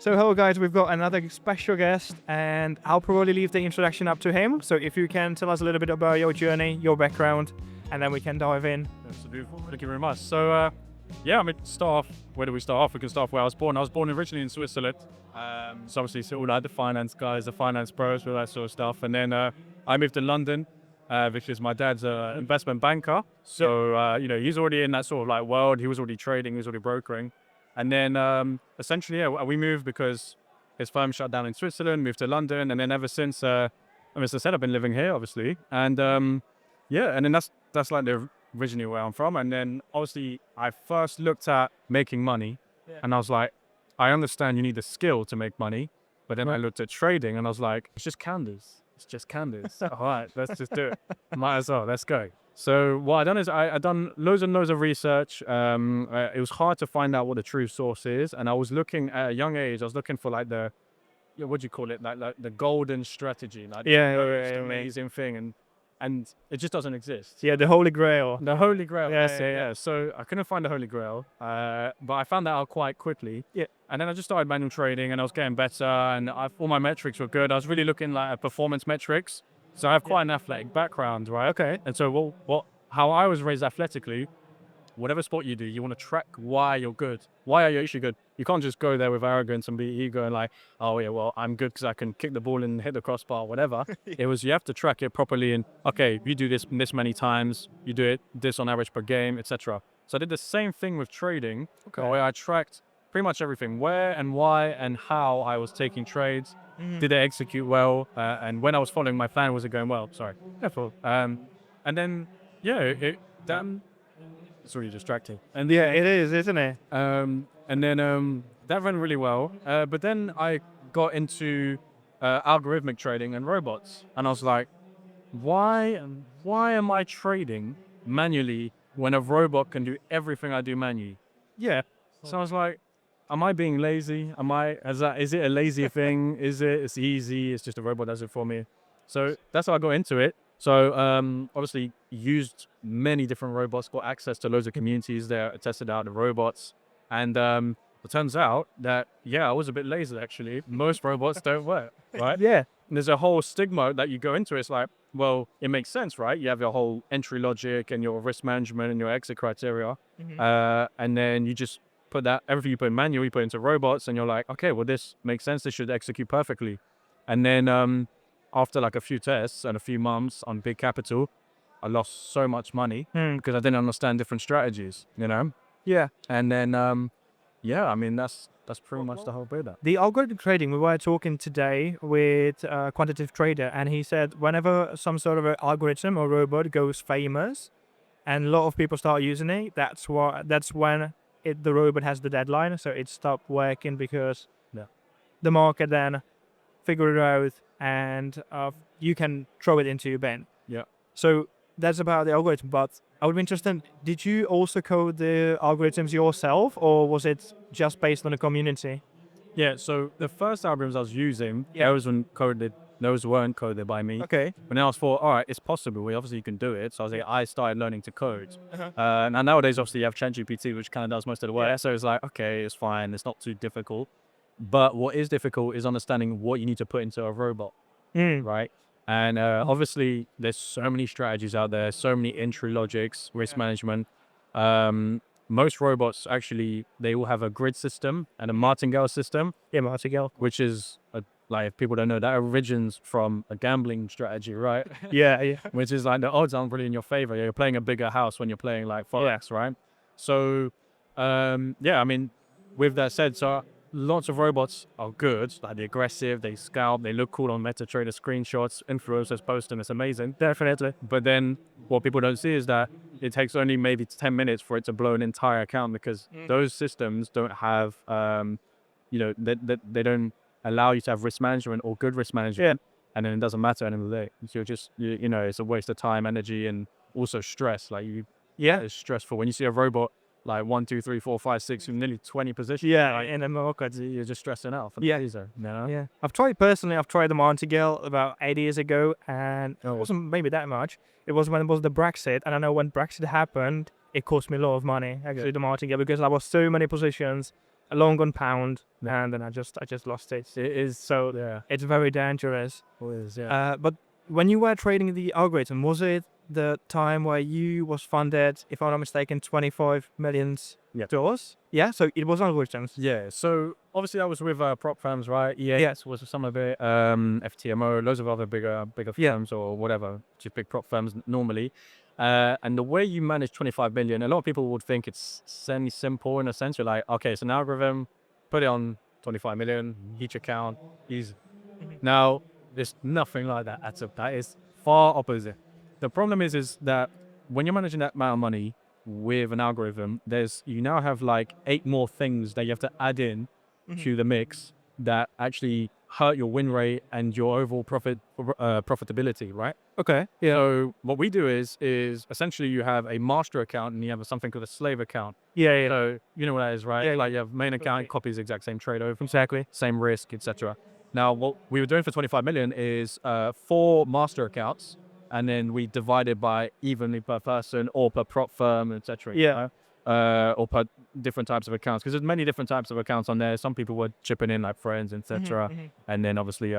So hello guys, we've got another special guest and I'll probably leave the introduction up to him. So if you can tell us a little bit about your journey, your background, and then we can dive in. That's beautiful. Thank you very much. So, start off. Where do we start off? We can start off where I was born. I was born originally in Switzerland. So obviously, all like the finance guys, the finance pros, all that sort of stuff. And then I moved to London, because my dad's an investment banker. So, he's already in that sort of like world. He was already trading, he was already brokering. And then essentially, we moved because his firm shut down in Switzerland, moved to London. And then ever since, as I said, I've been living here, obviously. And and then that's like the originally where I'm from. And then obviously I first looked at making money and I was like, I understand you need the skill to make money. But then I looked at trading and I was like, it's just candles. It's just candles. All right, let's just do it. Might as well, let's go. So what I done is I done loads and loads of research. It was hard to find out what the true source is. And I was looking at a young age, I was looking for like what do you call it? Like the golden strategy. Like amazing thing. And it just doesn't exist. Yeah, the Holy Grail. The Holy Grail. Yeah. So I couldn't find the Holy Grail, but I found that out quite quickly. Yeah. And then I just started manual trading, and I was getting better, and all my metrics were good. I was really looking like at performance metrics. So I have quite an athletic background, right? Okay. And so how I was raised athletically, whatever sport you do, you want to track why you're good. Why are you actually good? You can't just go there with arrogance and be ego and like, oh yeah, well, I'm good because I can kick the ball and hit the crossbar, whatever. It was, you have to track it properly and, okay, you do this many times, you do it this on average per game, etc. So I did the same thing with trading, where I tracked pretty much everything, where and why and how I was taking trades. Did they execute well? And when I was following my plan, was it going well? Sorry. Careful. And then, it's really distracting. And yeah, it is, isn't it? And then that ran really well. But then I got into algorithmic trading and robots. And I was like, why am I trading manually when a robot can do everything I do manually? Yeah. So I was like, am I being lazy? Is it a lazy thing? It's easy, it's just a robot does it for me. So that's how I got into it. So obviously used many different robots, got access to loads of communities there, tested out the robots. And it turns out that, I was a bit lazy actually. Most robots don't work, right? Yeah. And there's a whole stigma that you go into. It's like, well, it makes sense, right? You have your whole entry logic and your risk management and your exit criteria. And then you just put that, everything you put in manual, you put into robots and you're like, okay, well, this makes sense. This should execute perfectly. And then after like a few tests and a few months on big capital, I lost so much money because I didn't understand different strategies, Yeah. And then, that's pretty much the whole build-up. The algorithm trading, we were talking today with a quantitative trader, and he said whenever some sort of an algorithm or robot goes famous and a lot of people start using it, that's when the robot has the deadline, so it stopped working because the market then figure it out and you can throw it into your bin. Yeah. So that's about the algorithm, but I would be interested, did you also code the algorithms yourself or was it just based on the community? Yeah, so the first algorithms I was using, those weren't coded by me. Okay. But then I was thought, all right, it's possible. Obviously you can do it. So I started learning to code. And nowadays, obviously, you have ChatGPT, which kind of does most of the work. So it's like, okay, it's fine. It's not too difficult. But what is difficult is understanding what you need to put into a robot, right? And obviously, there's so many strategies out there, so many entry logics, risk management. Most robots, actually, they all have a grid system and a martingale system. Yeah, martingale. Which is, like, if people don't know, that origins from a gambling strategy, right? Yeah. Which is like the odds aren't really in your favor. You're playing a bigger house when you're playing like Forex, right? So, with that said, so lots of robots are good, like they're aggressive, they scalp, they look cool on MetaTrader screenshots, influencers post them, it's amazing. Definitely. But then what people don't see is that it takes only maybe 10 minutes for it to blow an entire account because those systems don't have, they don't allow you to have risk management or good risk management. Yeah. And then it doesn't matter at the end of the day. So you're just, it's a waste of time, energy, and also stress. Like it's stressful. When you see a robot like 1, 2, 3, 4, 5, 6, nearly 20 positions. Yeah, like, in a market. You're just stressing out. Yeah. Yeah. I've tried the martingale about 8 years ago, and it wasn't maybe that much. It was when it was the Brexit, and I know when Brexit happened, it cost me a lot of money, actually, the martingale, because there was so many positions long on pound, and then I just lost it. It is. So Yeah. it's very dangerous. It is. Yeah. But when you were trading the algorithm, was it the time where you was funded, if I'm not mistaken, $25 million? Yeah. Yeah. So it was algorithms. Yeah, so obviously that was with prop firms, right? EAS was some of it, FTMO, loads of other bigger firms or whatever, just big prop firms normally. And the way you manage 25 million, a lot of people would think it's semi-simple in a sense. You're like, okay, it's an algorithm, put it on 25 million, each account, easy. Now, there's nothing like that at all. That is far opposite. The problem is that when you're managing that amount of money with an algorithm, you now have like 8 more things that you have to add in to the mix that actually hurt your win rate and your overall profitability, right? Okay. Yeah. So what we do is essentially you have a master account and you have something called a slave account. Yeah. So you know what that is, right? Yeah. Like you have main account, copies the exact same trade over, Exactly. same risk, etc. Now, what we were doing for 25 million is 4 master accounts, and then we divide it by evenly per person or per prop firm, etc. Yeah. Or per different types of accounts, because there's many different types of accounts on there. Some people were chipping in like friends, etc. And then obviously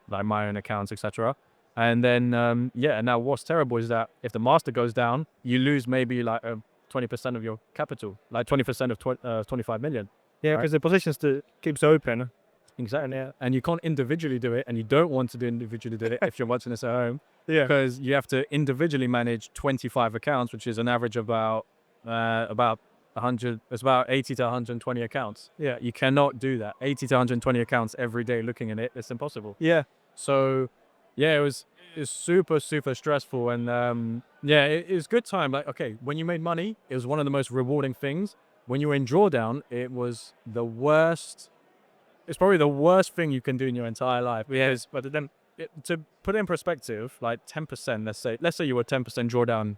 like my own accounts, etc. And then and now what's terrible is that if the master goes down, you lose maybe like 20% of your capital, like 20% of 25 million. Yeah, because the position still keeps open. Exactly. Yeah. And you can't individually do it, and you don't want to individually do it if you're watching this at home. Yeah. Because you have to individually manage 25 accounts, which is an average of about 100. It's about 80 to 120 accounts. Yeah. You cannot do that. 80 to 120 accounts every day looking at it. It's impossible. Yeah. So, yeah, it was super stressful, and it was good time. Like, okay, when you made money, it was one of the most rewarding things. When you were in drawdown, it was the worst. It's probably the worst thing you can do in your entire life. Yes, but then To put it in perspective, like 10%, let's say you were 10% drawdown,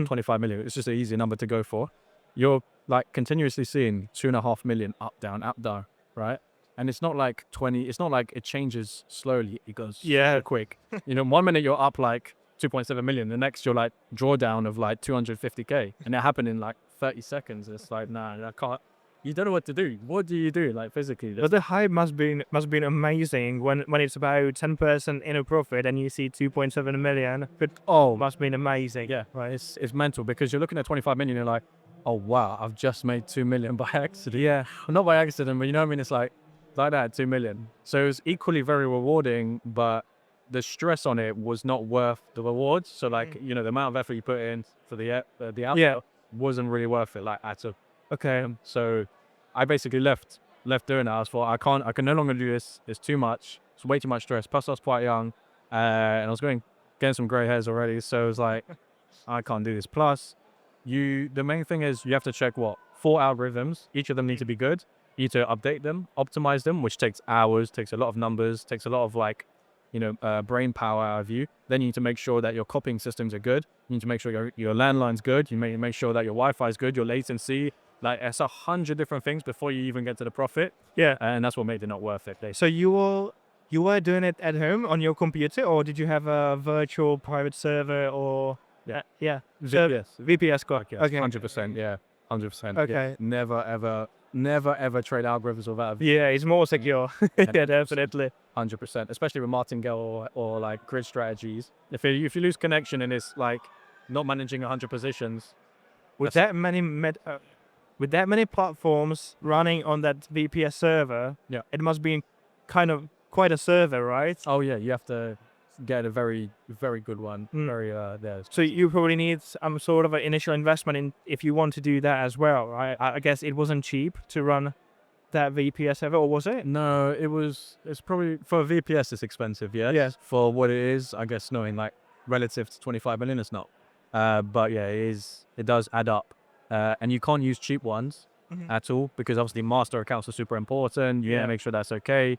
25 million. It's just an easy number to go for. You're like continuously seeing 2.5 million up, down, right? And it's not like 20. It's not like it changes slowly. It goes super quick. 1 minute you're up like 2.7 million. The next you're like drawdown of like 250K, and it happened in like 30 seconds. It's like, nah, I can't. You don't know what to do. What do you do, like physically? But the hype must be amazing when it's about 10% in a profit and you see 2.7 million. But must be amazing. Yeah, right. It's mental, because you're looking at 25 million. You're like, oh wow, I've just made 2 million by accident. Yeah, not by accident, but you know what I mean. It's like that, 2 million. So it was equally very rewarding, but the stress on it was not worth the rewards. So like the amount of effort you put in for the output wasn't really worth it, like at all. Okay. So I basically left doing that. I was thought I can no longer do this. It's too much. It's way too much stress. Plus I was quite young, and I was getting some gray hairs already. So it was like, I can't do this. Plus, the main thing is you have to check 4 algorithms. Each of them need to be good. You need to update them, optimize them, which takes hours, takes a lot of numbers, takes a lot of brain power out of you. Then you need to make sure that your copying systems are good. You need to make sure your landline's good. You make sure that your Wi-Fi is good, your latency. Like, it's 100 different things before you even get to the profit. Yeah. And that's what made it not worth it. So you were doing it at home on your computer, or did you have a virtual private server or? Yeah. VPS core. Okay. Okay. 100%. Yeah. 100%. Okay. Yeah. Never ever trade algorithms without. Yeah, it's more secure. Yeah, definitely. 100%. Especially with martingale or like grid strategies. If you lose connection and it's like not managing 100 positions. With that many platforms running on that VPS server, it must be kind of quite a server, right? Oh yeah, you have to get a very, very good one. Very So you probably need some sort of an initial investment if you want to do that as well, right? I guess it wasn't cheap to run that VPS server, or was it? No, it's probably, for VPS it's expensive, yes. For what it is, I guess, knowing like relative to 25 million, it's not. But yeah, it does add up. And you can't use cheap ones at all, because obviously master accounts are super important. You need to make sure that's okay.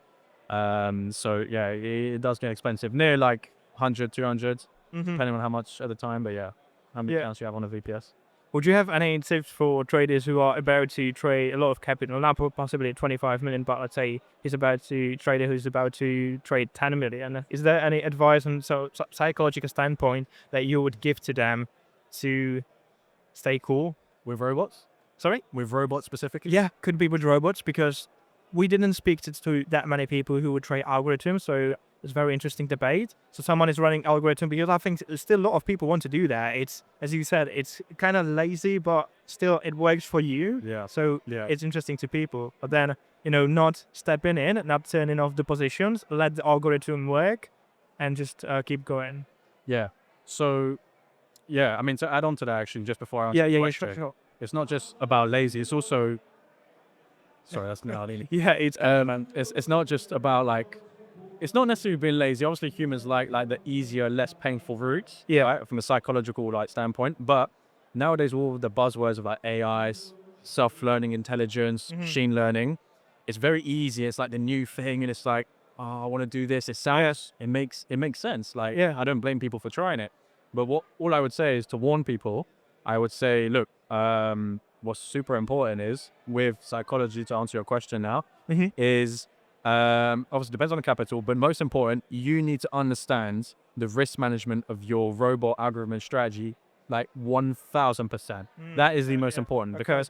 So yeah, it does get expensive, near like 100, 200, depending on how much at the time. But yeah, how many accounts you have on a VPS. Would you have any tips for traders who are about to trade a lot of capital, not possibly 25 million, but let's say who's about to trade 10 million? Is there any advice on psychological standpoint that you would give to them to stay cool? With robots? Sorry? With robots specifically? Yeah, could be with robots, because we didn't speak to that many people who would trade algorithms, so it's a very interesting debate. So someone is running algorithm, because I think still a lot of people want to do that. It's, as you said, it's kind of lazy, but still it works for you. Yeah. So Yeah. it's interesting to people. But then, not stepping in, not turning off the positions, let the algorithm work, and just keep going. Yeah. So, yeah, I mean, to add on to that, actually, just before I answer the Yeah, question, sure. it's not just about lazy. It's also, sorry, that's not really. Yeah, It's not just about like, it's not necessarily being lazy. Obviously, humans like the easier, less painful routes, Yeah. right, from a psychological like standpoint. But nowadays, all of the buzzwords of like AI, self-learning intelligence, machine learning, it's very easy. It's like the new thing, and it's like, oh, I want to do this. It sounds, it makes sense. Like, Yeah. I don't blame people for trying it. But all I would say is to warn people. I would say, look, what's super important is with psychology, to answer your question now, is obviously depends on the capital, but most important, you need to understand the risk management of your robot algorithm strategy, like 1000%. That is the most important, because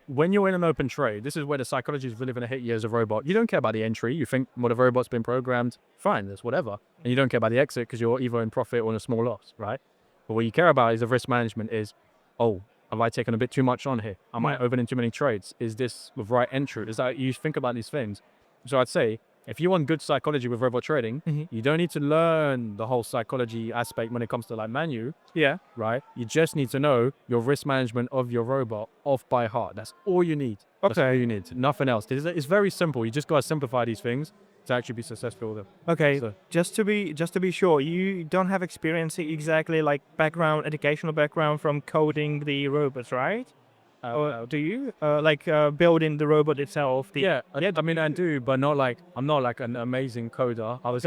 when you're in an open trade, this is where the psychology is really going to hit you as a robot. You don't care about the entry. You think, well, the robot's been programmed, fine, that's whatever. And you don't care about the exit because you're either in profit or in a small loss, right? But what you care about is the risk management is, oh, have I taken a bit too much on here? Am I opening too many trades? Is this the right entry? Is that, you think about these things. So I'd say, if you want good psychology with robot trading, you don't need to learn the whole psychology aspect when it comes to like Manu. Yeah. Right? You just need to know your risk management of your robot off by heart. That's all you need. That's all you need. Nothing else. It's very simple. You just got to simplify these things to actually be successful with them. Okay. So, just to be sure, you don't have experience exactly like educational background from coding the robots, right? Or do you building the robot itself? I mean, I do, but not like, I'm not like an amazing coder. I was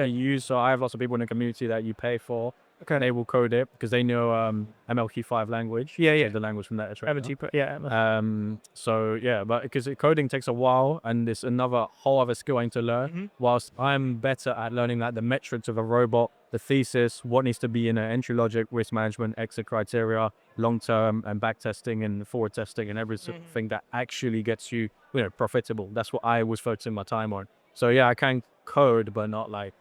so I have lots of people in the community that you pay for. Okay. They will code it because they know MLQ5 language. Yeah. The language from that. So yeah, but because coding takes a while, and it's another whole other skill I need to learn. Whilst I'm better at learning like the metrics of a robot, the thesis, what needs to be in an entry logic, risk management, exit criteria, long term, and back testing and forward testing, and everything that actually gets you, profitable. That's what I was focusing my time on. So yeah, I can code, but not like,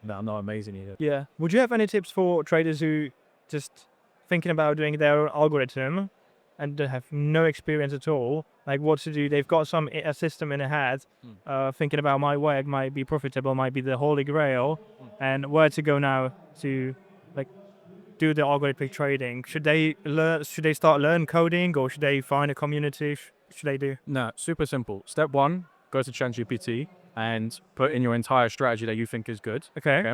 no, I'm not amazing either. Yeah. Would you have any tips for traders who just thinking about doing their own algorithm and they have no experience at all? Like what to do? They've got a system in their head, thinking about my work might be profitable, might be the holy grail, and where to go now to like do the algorithmic trading? Should they start learn coding, or should they find a community? Should they do? No, super simple. Step one, go to ChatGPT and put in your entire strategy that you think is good. Okay.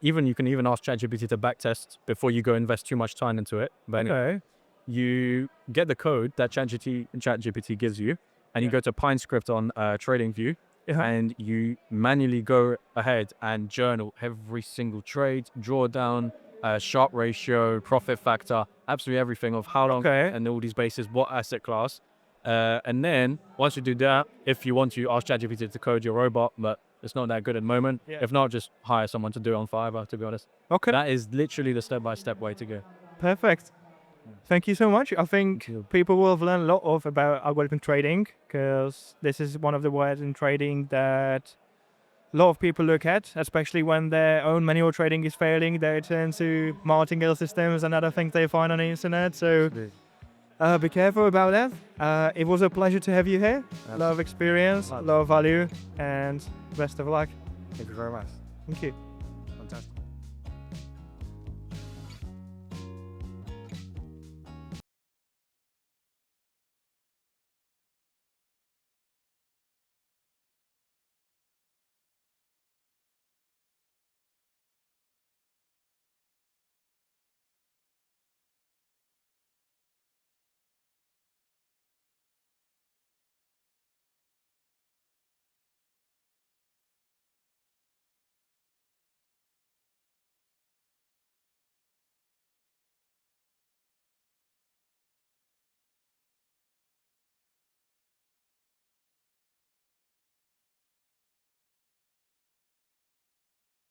You can even ask ChatGPT to backtest before you go invest too much time into it. But anyway, you get the code that ChatGPT gives you, and you go to PineScript on TradingView, and you manually go ahead and journal every single trade, drawdown, sharp ratio, profit factor, absolutely everything of how long and all these bases, what asset class. And then once you do that, if you want to, ask ChatGPT to code your robot, but it's not that good at the moment. If not, just hire someone to do it on Fiverr, to be honest. Okay. That is literally the step-by-step way to go. Perfect. Thank you so much. I think people will have learned a lot about algorithmic trading, because this is one of the words in trading that a lot of people look at, especially when their own manual trading is failing. They turn to martingale systems and other things they find on the internet. So be careful about that. It was a pleasure to have you here. A lot of experience, a lot of value, and best of luck. Thank you very much. Thank you.